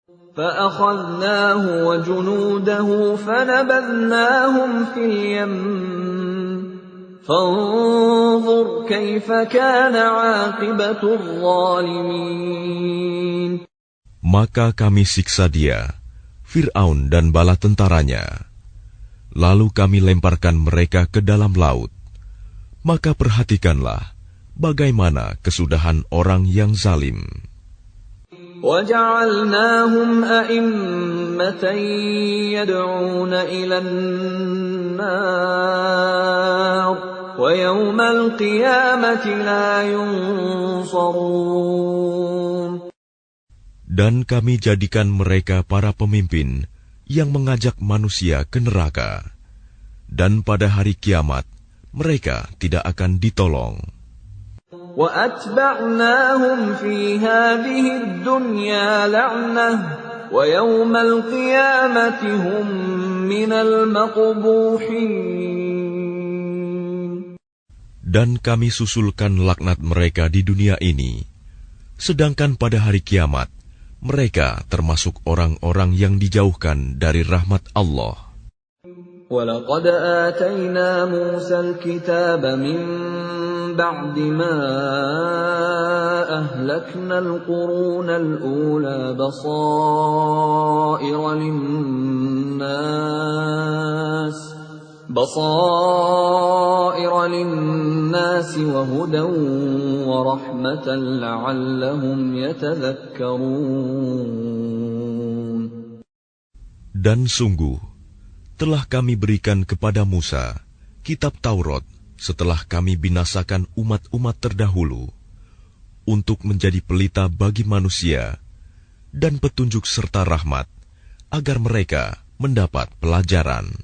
فأخذناه وجنوده فنبذناهم في اليم فانظر كيف كان عاقبة الظالمين. Maka kami siksa dia, Fir'aun dan bala tentaranya. Lalu kami lemparkan mereka ke dalam laut. Maka perhatikanlah bagaimana kesudahan orang yang zalim. وَجَعَلْنَاهُمْ أَئِمَّةً يَدْعُونَ إِلَى النَّارِ وَيَوْمَ الْقِيَامَةِ لَا يُنصَرُونَ. Dan kami jadikan mereka para pemimpin yang mengajak manusia ke neraka. Dan pada hari kiamat, mereka tidak akan ditolong. وَأَتْبَعْنَاهُمْ فِي هَذِهِ الدُّنْيَا لَعْنَةً وَيَوْمَ الْقِيَامَةِ هُمْ مِنَ الْمَقْبُوحِينَ. Dan kami susulkan laknat mereka di dunia ini, sedangkan pada hari kiamat, mereka termasuk orang-orang yang dijauhkan dari rahmat Allah. وَلَقَدْ آتَيْنَا مُوسَى الْكِتَابَ مِنْ بَعْدِ مَا أَهْلَكْنَا الْقُرُونَ الْأُولَى بَصَائِرَ لِلنَّاسِ وَهُدًى وَرَحْمَةً لَعَلَّهُمْ يَتَذَكَّرُونَ. Dan sungguh, telah kami berikan kepada Musa kitab Taurat setelah kami binasakan umat-umat terdahulu, untuk menjadi pelita bagi manusia dan petunjuk serta rahmat, agar mereka mendapat pelajaran.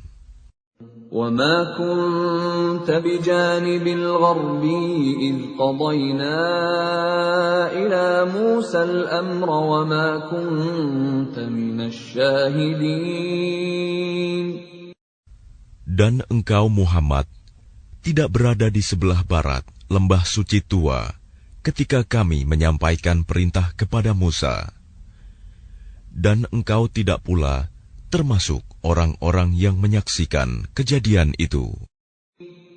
وَمَا كُنْتَ بِجَانِبِ الْغَرْبِيِّ إِذْ قَضَيْنَا إِلَى مُوسَى الْأَمْرَ وَمَا كُنْتَ مِنَ الشَّاهِدِينَ. Dan engkau Muhammad tidak berada di sebelah barat lembah suci tua ketika kami menyampaikan perintah kepada Musa. Dan engkau tidak pula termasuk orang-orang yang menyaksikan kejadian itu.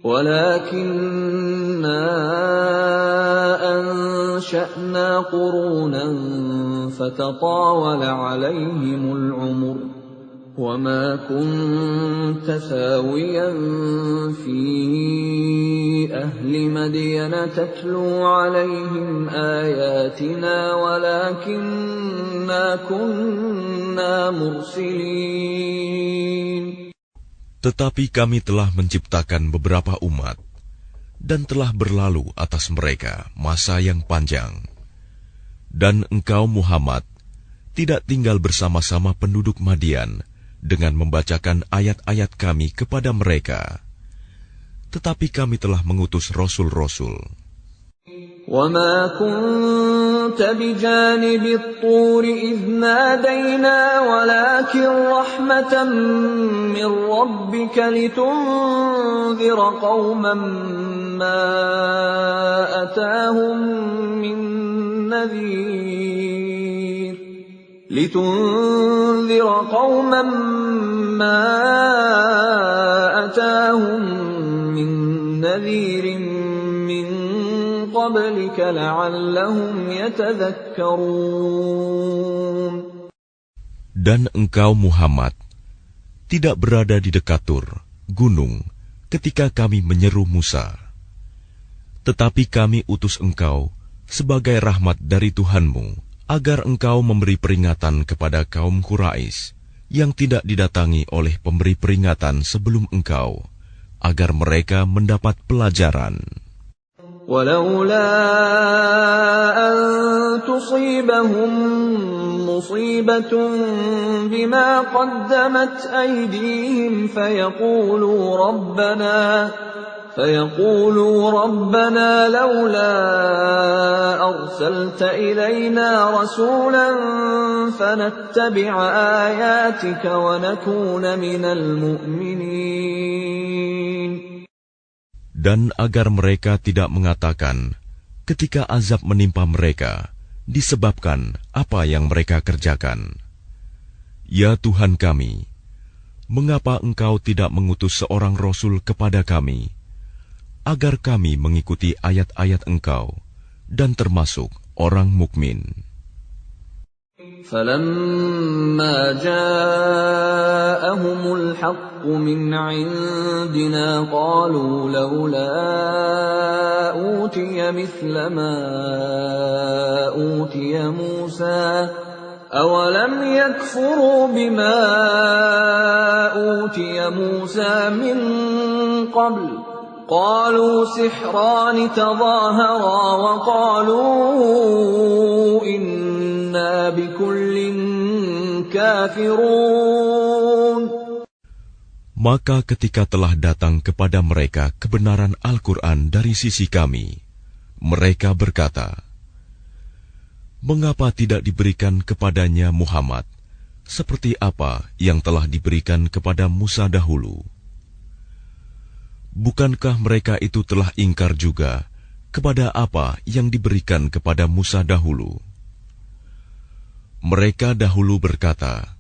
وَلَكِنَّا أَنشَأْنَا قُرُونًا فَتَطَاوَلَ عَلَيْهِمُ الْعُمُرُ وَمَا كُنْتَ ثَاوِيًا فِي أَهْلِ مَدْيَنَ تَتْلُو عَلَيْهِمْ آيَاتِنَا وَلَكِنَّا كُنَّا مُرْسِلِينَ. Tetapi kami telah menciptakan beberapa umat, dan telah berlalu atas mereka masa yang panjang. Dan engkau Muhammad tidak tinggal bersama-sama penduduk Madian dengan membacakan ayat-ayat kami kepada mereka. Tetapi kami telah mengutus rasul-rasul. وَمَا كُنْتَ بِجَانِبِ الطُّورِ إِذْ نَادَيْنَا وَلَكِنْ رَحْمَةً مِّن رَّبِّكَ لِتُنذِرَ قَوْمًا مَّا أَتَاهُم مِّن نَّذِيرٍ مِّن قَبْلِكَ لَعَلَّهُمْ يَتَذَكَّرُونَ. Dan engkau Muhammad tidak berada di dekat Tur, gunung, ketika kami menyeru Musa. Tetapi kami utus engkau sebagai rahmat dari Tuhanmu, agar engkau memberi peringatan kepada kaum Quraisy yang tidak didatangi oleh pemberi peringatan sebelum engkau, agar mereka mendapat pelajaran. وَلَوْلَا أَن تُصِيبَهُم مُّصِيبَةٌ بِمَا قَدَّمَتْ أَيْدِيهِمْ فَيَقُولُوا رَبَّنَا لَوْلَا أَرْسَلْتَ إِلَيْنَا رَسُولًا فَنَتَّبِعَ آيَاتِكَ وَنَكُونَ مِنَ الْمُؤْمِنِينَ. Dan agar mereka tidak mengatakan ketika azab menimpa mereka disebabkan apa yang mereka kerjakan, Ya Tuhan kami, mengapa Engkau tidak mengutus seorang Rasul kepada kami, agar kami mengikuti ayat-ayat Engkau dan termasuk orang mukmin? فَلَمَّا جَاءَهُمُ الْحَقُّ مِنْ عِنْدِنَا قَالُوا لَوْلَا أُوتِيَ مِثْلَ مَا أُوتِيَ مُوسَى أَوَلَمْ يَكْفُرُوا بِمَا أُوتِيَ مُوسَى مِنْ قَبْلُ قَالُوا سِحْرَانِ تَظَاهَرَا وَقَالُوا إِنَّا بِكُلٍّ كَافِرُونَ. Maka ketika telah datang kepada mereka kebenaran Al-Quran dari sisi kami, mereka berkata, mengapa tidak diberikan kepadanya Muhammad seperti apa yang telah diberikan kepada Musa dahulu? Bukankah mereka itu telah ingkar juga kepada apa yang diberikan kepada Musa dahulu? Mereka dahulu berkata,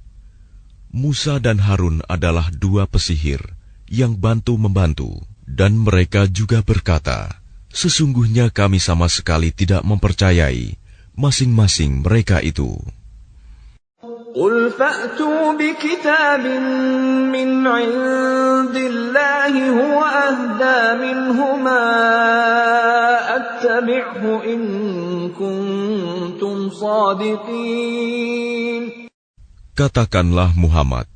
Musa dan Harun adalah dua pesihir yang bantu-membantu, dan mereka juga berkata, sesungguhnya kami sama sekali tidak mempercayai masing-masing mereka itu. قُلْ فَأْتُوا بِكِتَابٍ مِّنْ عِندِ اللَّهِ هُوَ أَهْدَىٰ مِنْهُمَا أَتَّبِعْهُ إِن كُنتُمْ صَادِقِينَ. Katakanlah Muhammad,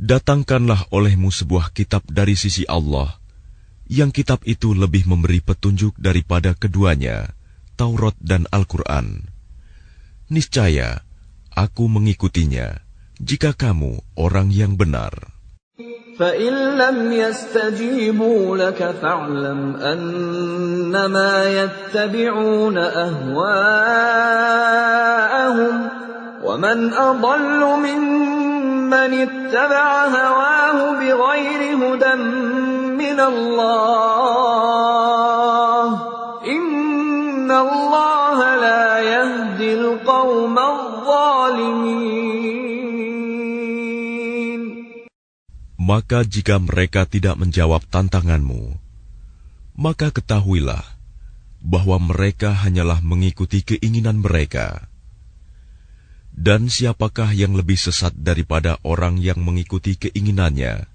datangkanlah olehmu sebuah kitab dari sisi Allah, yang kitab itu lebih memberi petunjuk daripada keduanya, Taurat dan Al-Quran. Niscaya aku mengikutinya, jika kamu orang yang benar. فَإِن لَّمْ يَسْتَجِيبُوا لَكَ فَاعْلَمْ أَنَّمَا يَتَّبِعُونَ أَهْوَاءَهُمْ وَمَنْ أَضَلُّ مِمَّنِ اتَّبَعَ هَوَاهُ بِغَيْرِ هُدًى مِّنَ اللَّهِ إِنَّ اللَّهَ لَا يَهْدِي الْقَوْمَ الظَّالِمِينَ. Maka jika mereka tidak menjawab tantanganmu, maka ketahuilah bahwa mereka hanyalah mengikuti keinginan mereka. Dan siapakah yang lebih sesat daripada orang yang mengikuti keinginannya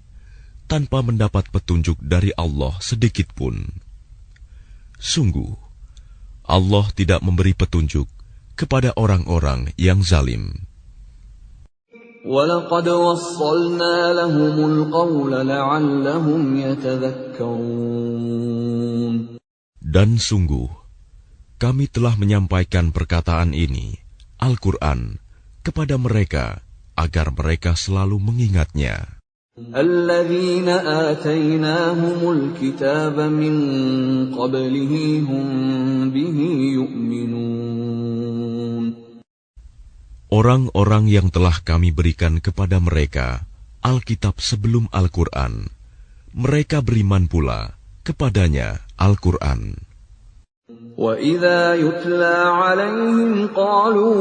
tanpa mendapat petunjuk dari Allah sedikit pun? Sungguh, Allah tidak memberi petunjuk kepada orang-orang yang zalim. وَلَقَدْ وَصَّلْنَا لَهُمُ الْقَوْلَ لَعَلَّهُمْ يَتَذَكَّرُونَ. Dan sungguh, kami telah menyampaikan perkataan ini, Al-Quran, kepada mereka, agar mereka selalu mengingatnya. الَّذِينَ آتَيْنَاهُمُ الْكِتَابَ مِنْ قَبْلِهِ هُمْ بِهِ يُؤْمِنُونَ. Orang-orang yang telah kami berikan kepada mereka Alkitab sebelum Al-Quran, mereka beriman pula kepadanya Al-Quran. وَإِذَا يُتْلَى عَلَيْهِمْ قَالُوا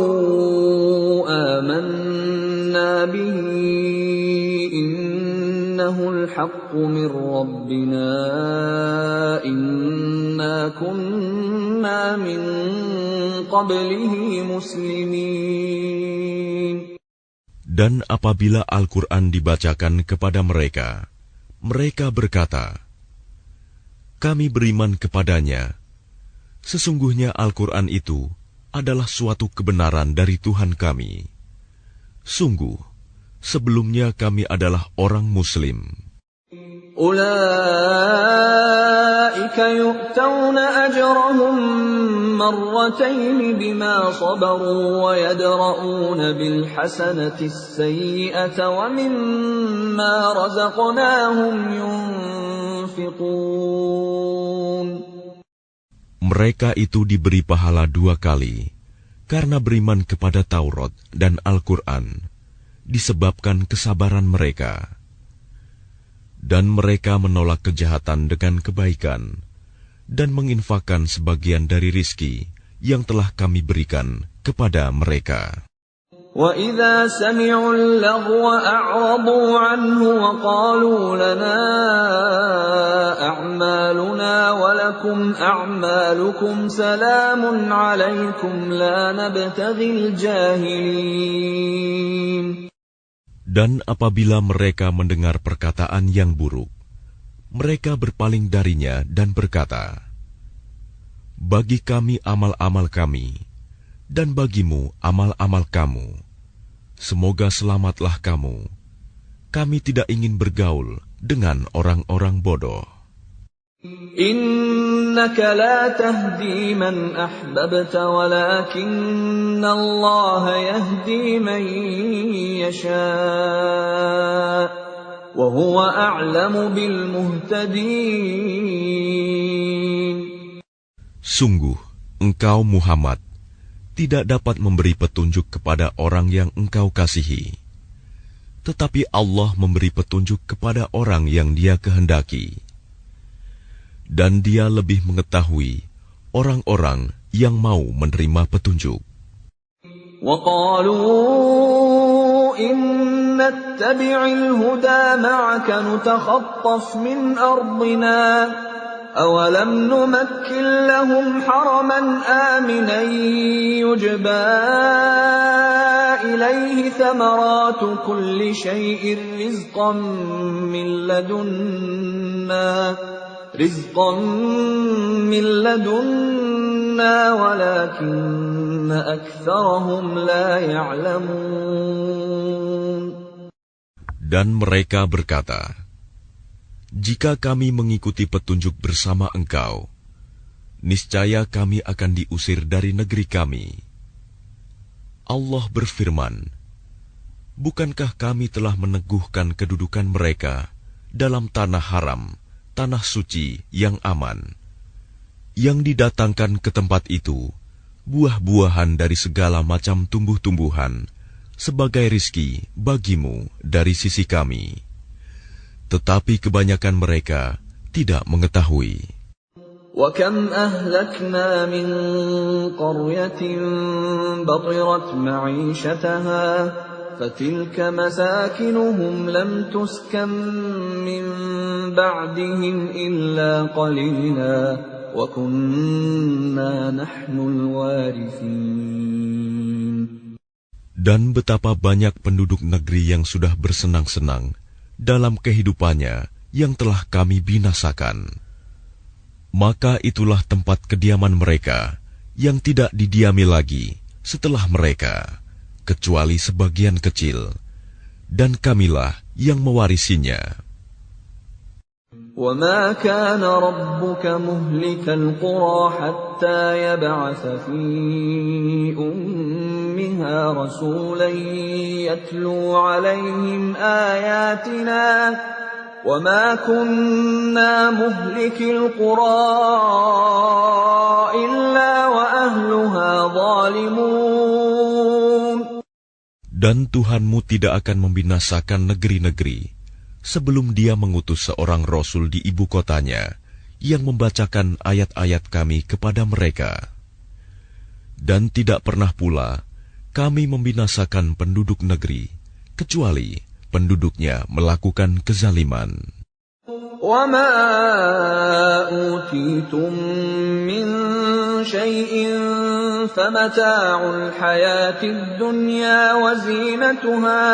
آمَنَّا بِهِ إِنَّهُ الْحَقُّ مِنْ رَبِّنَا إِنَّا كُنَّا مِنْ قَبْلِهِ مُسْلِمِينَ. Dan apabila Al-Quran dibacakan kepada mereka, mereka berkata, kami beriman kepadanya. Sesungguhnya Al-Quran itu adalah suatu kebenaran dari Tuhan kami. Sungguh, sebelumnya kami adalah orang Muslim. أُولَئِكَ يُؤْتَوْنَ أَجْرَهُمْ مَرَّتَيْنِ بِمَا صَبَرُوا وَيَدْرَءُونَ بِالْحَسَنَةِ السَّيِّئَةَ وَمِمَّا رَزَقْنَاهُمْ يُنْفِقُونَ. Mereka itu diberi pahala 2 kali, karena beriman kepada Taurat dan Al-Quran, disebabkan kesabaran mereka. Dan mereka menolak kejahatan dengan kebaikan, dan menginfakkan sebagian dari rizki yang telah kami berikan kepada mereka. وَإِذَا سَمِعُوا اللَّغْوَ أَعْرَضُوا عَنْهُ وَقَالُوا لَنَا أَعْمَالُنَا وَلَكُمْ أَعْمَالُكُمْ سَلَامٌ عَلَيْكُمْ لَا نَبْتَغِي الْجَاهِلِينَ. Dan apabila mereka mendengar perkataan yang buruk, mereka berpaling darinya dan berkata, bagi kami amal-amal kami, dan bagimu amal-amal kamu. Semoga selamatlah kamu. Kami tidak ingin bergaul dengan orang-orang bodoh. Innaka la tahdi man ahbabta walakinna Allah yahdi man yasha' wa huwa a'lamu bil muhtadin. Sungguh, engkau Muhammad tidak dapat memberi petunjuk kepada orang yang engkau kasihi. Tetapi Allah memberi petunjuk kepada orang yang Dia kehendaki. Dan Dia lebih mengetahui orang-orang yang mau menerima petunjuk. وَقَالُوا إِن نَّتَّبِعِ الْهُدَى مَعَكَ نُتَخَطَّفْ مِنْ أَرْضِنَا أَوَلَمْ نُمَكِّنْ لَهُمْ حَرَمًا آمِنًا يُجْبَى إِلَيْهِ ثَمَرَاتُ كُلِّ شَيْءٍ رِزْقًا مِّن لَّدُنَّا وَلَكِنَّ أَكْثَرَهُمْ لَا يَعْلَمُونَ. Dan mereka berkata, jika kami mengikuti petunjuk bersama engkau, niscaya kami akan diusir dari negeri kami. Allah berfirman, bukankah kami telah meneguhkan kedudukan mereka dalam tanah haram, tanah suci yang aman, yang didatangkan ke tempat itu buah-buahan dari segala macam tumbuh-tumbuhan sebagai rizki bagimu dari sisi kami. Tetapi kebanyakan mereka tidak mengetahui. وَكَمْ أَهْلَكْنَا مِنْ قَرْيَةٍ بَطِرَتْ مَعِيشَتَهَا فَتِلْكَ مَسَاكِنُهُمْ لَمْ تُسْكَنْ مِنْ بَعْدِهِمْ إِلَّا قَلِيلًا وَكُنَّا نَحْنُ الْوَارِثِينَ. Dan betapa banyak penduduk negeri yang sudah bersenang-senang dalam kehidupannya yang telah kami binasakan. Maka itulah tempat kediaman mereka yang tidak didiami lagi setelah mereka, kecuali sebagian kecil, dan kamilah yang mewarisinya. وَمَا كَانَ رَبُّكَ مُهْلِكَ الْقُرَى حَتَّى يَبْعَثَ فِي أُمِّهَا رَسُولًا يَتْلُو عَلَيْهِمْ آيَاتِنَا وَمَا كُنَّا مُهْلِكِي الْقُرَى إِلَّا وَأَهْلُهَا ظَالِمُونَ. Dan Tuhanmu tidak akan membinasakan negeri-negeri sebelum Dia mengutus seorang Rasul di ibu kotanya yang membacakan ayat-ayat kami kepada mereka. Dan tidak pernah pula kami membinasakan penduduk negeri, kecuali penduduknya melakukan kezaliman. وَمَا أُوتِيتُم مِّن شَيْءٍ فَمَتَاعُ الْحَيَاةِ الدُّنْيَا وَزِينَتُهَا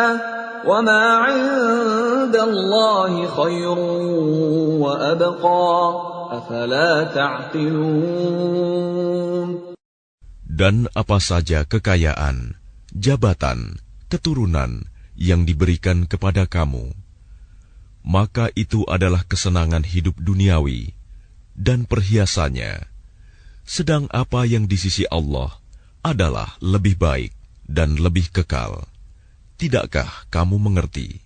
وَمَا عِندَ اللَّهِ خَيْرٌ وَأَبْقَى أَفَلَا تَعْقِلُونَ. Dan apa saja kekayaan, jabatan, keturunan yang diberikan kepada kamu, maka itu adalah kesenangan hidup duniawi dan perhiasannya. Sedang apa yang di sisi Allah adalah lebih baik dan lebih kekal. Tidakkah kamu mengerti?